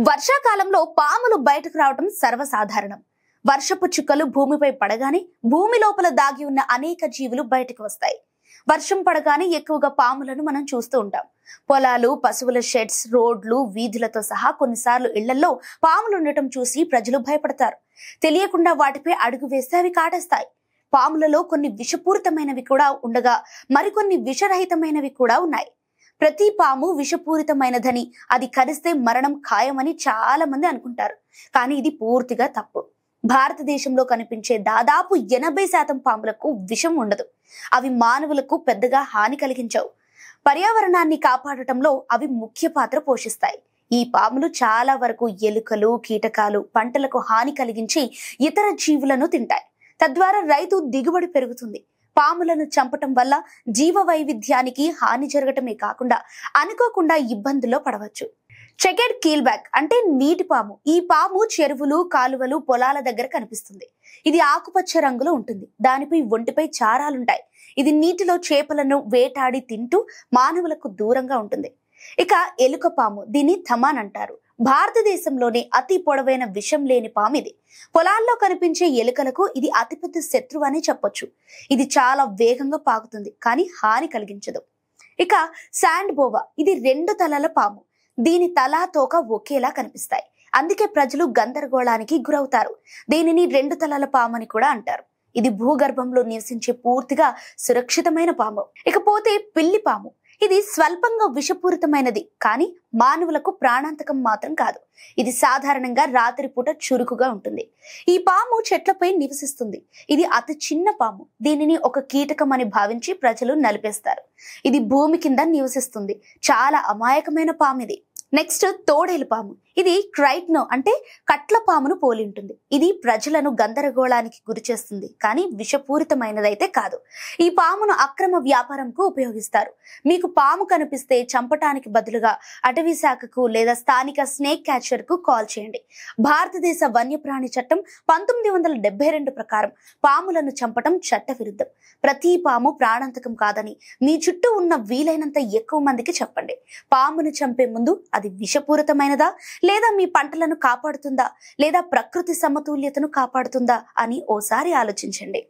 వర్షాకాలంలో పాములు బయటకు రావడం సర్వసాధారణం. వర్షపు చుక్కలు భూమిపై పడగానే భూమి లోపల దాగి ఉన్న అనేక జీవులు బయటకు వస్తాయి. వర్షం పడగానే ఎక్కువగా పాములను మనం చూస్తూ ఉంటాం. పొలాలు, పశువుల షెడ్స్, రోడ్లు, వీధులతో సహా కొన్నిసార్లు ఇళ్లలో పాములు ఉండటం చూసి ప్రజలు భయపడతారు. తెలియకుండా వాటిపై అడుగు వేస్తే అవి కాటేస్తాయి. పాములలో కొన్ని విషపూరితమైనవి కూడా ఉండగా మరికొన్ని విషరహితమైనవి కూడా ఉన్నాయి. ప్రతి పాము విషపూరితమైనదని, అది కరిస్తే మరణం ఖాయమని చాలా మంది అనుకుంటారు. కానీ ఇది పూర్తిగా తప్పు. భారతదేశంలో కనిపించే దాదాపు 80% పాములకు విషం ఉండదు. అవి మానవులకు పెద్దగా హాని కలిగించవు. పర్యావరణాన్ని కాపాడటంలో అవి ముఖ్య పాత్ర పోషిస్తాయి. ఈ పాములు చాలా వరకు ఎలుకలు, కీటకాలు, పంటలకు హాని కలిగించి ఇతర జీవులను తింటాయి. తద్వారా రైతు దిగుబడి పెరుగుతుంది. పాములను చంపటం వల్ల జీవ వైవిధ్యానికి హాని జరగటమే కాకుండా అనుకోకుండా ఇబ్బందుల్లో పడవచ్చు. చెకెడ్ కీల్బ్యాక్ అంటే నీటి పాము. ఈ పాము చెరువులు, కాలువలు, పొలాల దగ్గర కనిపిస్తుంది. ఇది ఆకుపచ్చ రంగులో ఉంటుంది. దానిపై ఒంటిపై చారాలుంటాయి. ఇది నీటిలో చేపలను వేటాడి తింటూ మానవులకు దూరంగా ఉంటుంది. ఇక ఎలుక పాము, దీన్ని థమాన్ అంటారు. భారతదేశంలోనే అతి పొడవైన విషం లేని పాము ఇది. పొలాల్లో కనిపించే ఎలుకలకు ఇది అతిపెద్ద శత్రువు అని చెప్పొచ్చు. ఇది చాలా వేగంగా పాకుతుంది, కానీ హాని కలిగించదు. ఇక శాండ్ బోవా, ఇది 2 తలల పాము. దీని తల, తోక ఒకేలా కనిపిస్తాయి. అందుకే ప్రజలు గందరగోళానికి గురవుతారు. దీనిని 2 తలల పాము అని కూడా అంటారు. ఇది భూగర్భంలో నివసించే పూర్తిగా సురక్షితమైన పాము. ఇకపోతే పిల్లి పాము. ఇది స్వల్పంగా విషపూరితమైనది, కానీ మానవులకు ప్రాణాంతకం మాత్రం కాదు. ఇది సాధారణంగా రాత్రిపూట చురుకుగా ఉంటుంది. ఈ పాము చెట్లపై నివసిస్తుంది. ఇది అతి చిన్న పాము. దీనిని ఒక కీటకం అని భావించి ప్రజలు నలిపేస్తారు. ఇది భూమి కింద నివసిస్తుంది. చాలా అమాయకమైన పాము ఇది. నెక్స్ట్ తోడేలు పాము. ఇది క్రైట్నో అంటే కట్ల పామును పోలి ఉంటుంది. ఇది ప్రజలను గందరగోళానికి గురి చేస్తుంది, కానీ విషపూరితమైనదైతే కాదు. ఈ పామును అక్రమ వ్యాపారంకు ఉపయోగిస్తారు. మీకు పాము కనిపిస్తే చంపటానికి బదులుగా అటవీ శాఖకు లేదా స్థానిక స్నేక్ క్యాచర్ కు కాల్ చేయండి. భారతదేశ వన్యప్రాణి చట్టం 1972 ప్రకారం పాములను చంపటం చట్టవిరుద్ధం. ప్రతి పాము ప్రాణాంతకం కాదని మీ చుట్టూ ఉన్న వీలైనంత ఎక్కువ మందికి చెప్పండి. పామును చంపే ముందు అది విషపూరితమైనదా, లేదా మీ పంటలను కాపాడుతుందా, లేదా ప్రకృతి సమతుల్యతను కాపాడుతుందా అని ఓసారి ఆలోచించండి.